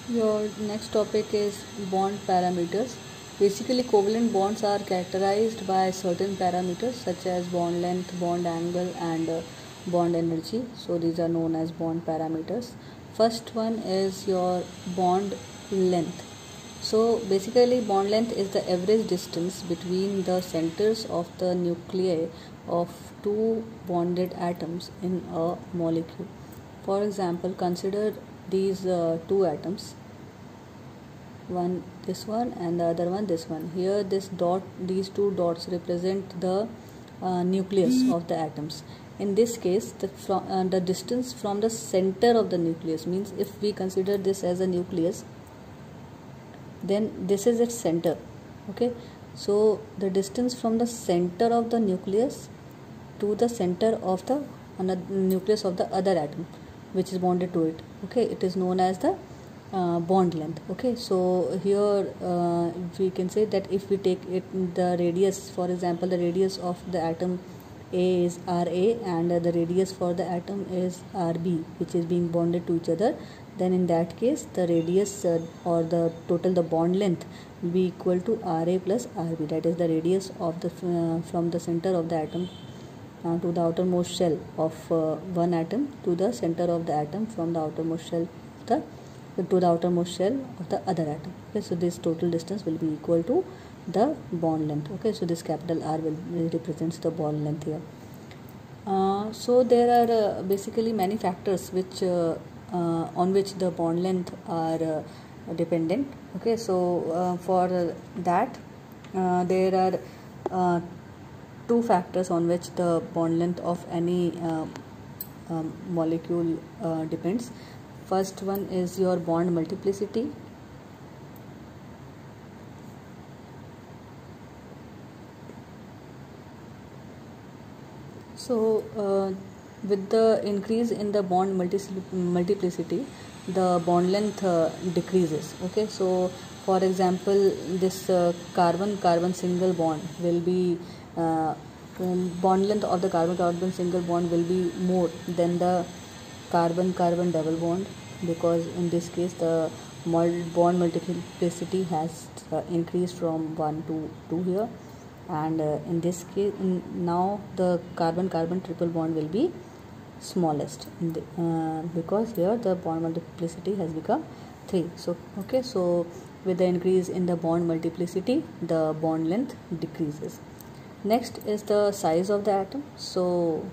Your next topic is bond parameters. Basically, covalent bonds are characterized by certain parameters such as bond length, bond angle, and bond energy. So, these are known as bond parameters. First one is your bond length. So, basically, bond length is the average distance between the centers of the nuclei of two bonded atoms in a molecule. For example, consider these two atoms, one this one and the other one this one. Here these two dots represent the nucleus of the atoms. In this case, the distance from the center of the nucleus, means if we consider this as a nucleus, then this is its center. Okay, so the distance from the center of the nucleus to the center of the nucleus of the other atom which is bonded to it, okay, it is known as the bond length. Okay, so here we can say that if we take the radius, for example, the radius of the atom A is RA and the radius for the atom is RB, which is being bonded to each other, then in that case the radius or the bond length will be equal to RA plus RB, that is the radius of the from the center of the atom to the outermost shell of one atom to the center of the atom, from the outermost shell to the outermost shell of the other atom. Okay, so this total distance will be equal to the bond length. Okay, so this capital R will represents the bond length here. So there are basically many factors which on which the bond length are dependent. Okay, so for that there are two factors on which the bond length of any molecule depends. First one is your bond multiplicity. So with the increase in the bond multiplicity, the bond length decreases. Okay, so for example, this carbon-carbon single bond will be bond length of the carbon-carbon single bond will be more than the carbon-carbon double bond, because in this case the bond multiplicity has increased from 1 to 2 here, and in this case now the carbon-carbon triple bond will be smallest because here the bond multiplicity has become 3. So okay, so with the increase in the bond multiplicity, the bond length decreases. Next is the size of the atom. So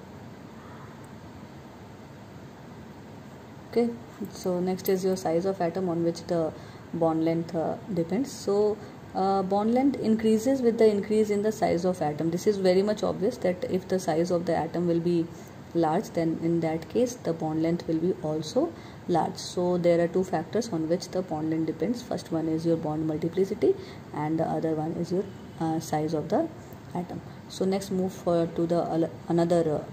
okay, so next is your size of atom on which the bond length depends. So bond length increases with the increase in the size of atom. This is very much obvious that if the size of the atom will be large, then in that case the bond length will be also large. So there are two factors on which the bond length depends. First one is your bond multiplicity and the other one is your size of the atom. So next move to the another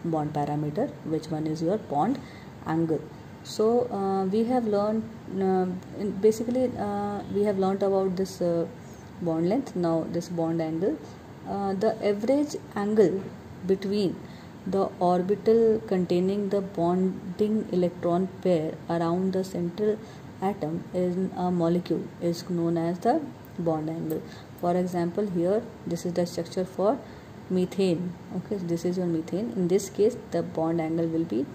bond parameter, which one is your bond angle. So we have learned basically we have learned about this bond length. Now this bond angle, the average angle between the orbital containing the bonding electron pair around the central atom in a molecule is known as the bond angle. For example, here this is the structure for methane. Okay, this is your methane. In this case the bond angle will be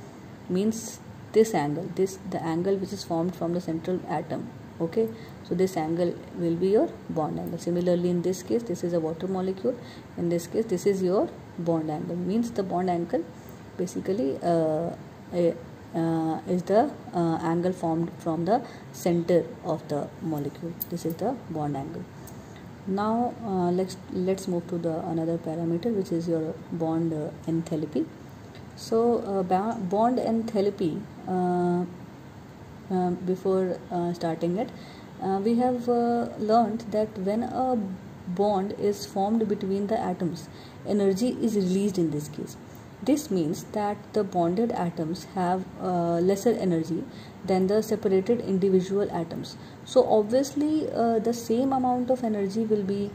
means this angle, the angle which is formed from the central atom. Okay, so this angle will be your bond angle. Similarly, in this case this is a water molecule. In this case this is your bond angle, means the bond angle basically is the angle formed from the center of the molecule. This is the bond angle. Now let's move to the another parameter, which is your bond enthalpy. So bond enthalpy, before starting it, we have learned that when a bond is formed between the atoms, energy is released in this case. This means that the bonded atoms have lesser energy than the separated individual atoms. So obviously the same amount of energy will be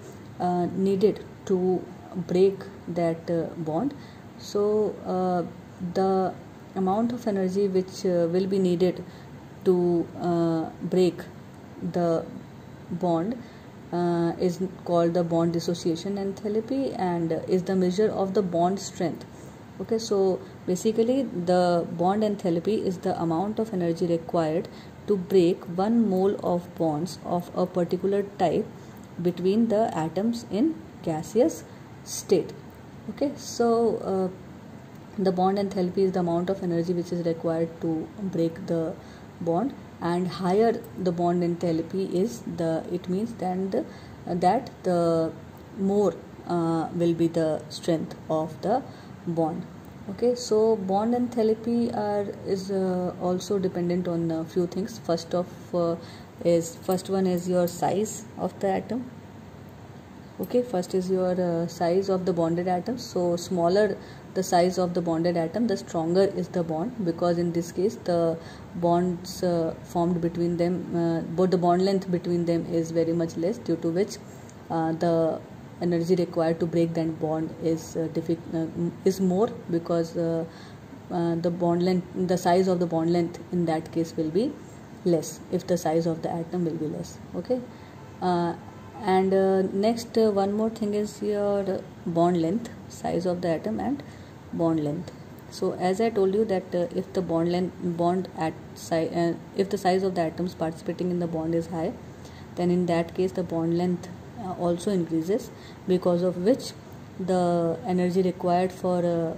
needed to break that bond. So the amount of energy which will be needed to break the bond is called the bond dissociation enthalpy, and is the measure of the bond strength. Okay, so basically the bond enthalpy is the amount of energy required to break 1 mole of bonds of a particular type between the atoms in gaseous state. Okay, so the bond enthalpy is the amount of energy which is required to break the bond, and higher the bond enthalpy is, it means that the more will be the strength of the bond. Okay, so bond enthalpy is also dependent on a few things. First one is your size of the atom. Okay, first is your size of the bonded atoms. So smaller the size of the bonded atom, the stronger is the bond, because in this case the bonds formed between them, both the bond length between them is very much less, due to which the energy required to break that bond is more, because the size of the bond length in that case will be less if the size of the atom will be less. Okay, and next one more thing is your bond length, size of the atom and bond length. So as I told you that if the if the size of the atoms participating in the bond is high, then in that case the bond length also increases, because of which the energy required for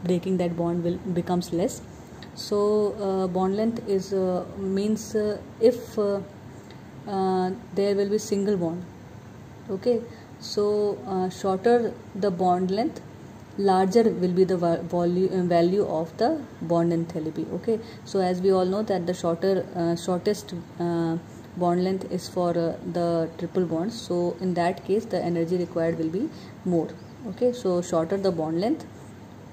breaking that bond becomes less. So bond length is means if there will be single bond. Okay, so shorter the bond length, larger will be the value of the bond enthalpy. Okay, so as we all know that the shortest bond length is for the triple bonds, so in that case the energy required will be more. Okay, so shorter the bond length,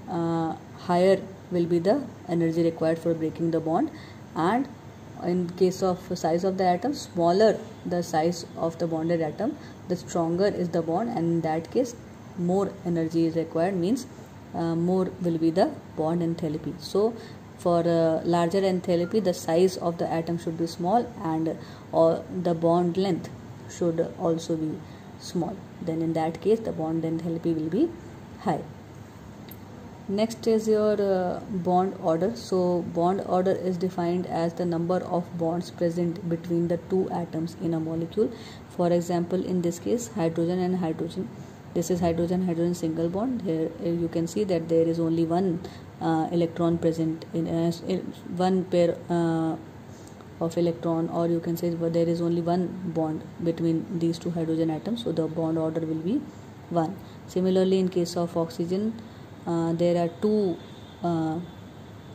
higher will be the energy required for breaking the bond, and in case of size of the atom, smaller the size of the bonded atom, the stronger is the bond, and in that case more energy is required, means more will be the bond enthalpy. So for larger enthalpy, the size of the atom should be small, and the bond length should also be small, then in that case the bond enthalpy will be high. Next is your bond order. So bond order is defined as the number of bonds present between the two atoms in a molecule. For example, in this case hydrogen and hydrogen, this is hydrogen single bond. Here you can see that there is only one electron present in one pair of electron, or you can say there is only one bond between these two hydrogen atoms, so the bond order will be 1. Similarly, in case of oxygen, there are two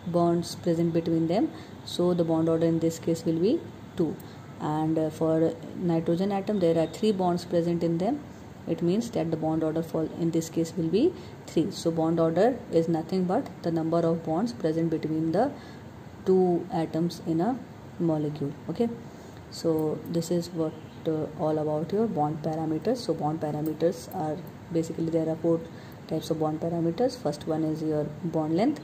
bonds present between them, so the bond order in this case will be 2. And for nitrogen atom, there are 3 bonds present in them. It means that the bond order in this case will be 3. So bond order is nothing but the number of bonds present between the two atoms in a molecule. Okay, so this is what all about your bond parameters. So bond parameters are basically, there are 4 types of bond parameters. First one is your bond length,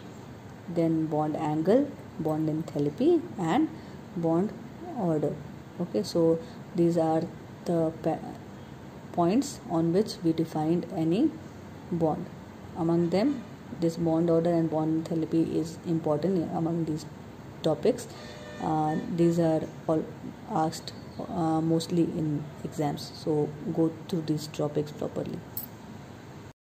then bond angle, bond enthalpy, and bond order. Okay, so these are the points on which we defined any bond. Among them, this bond order and bond enthalpy is important among these topics. These are all asked mostly in exams, so go through these topics properly.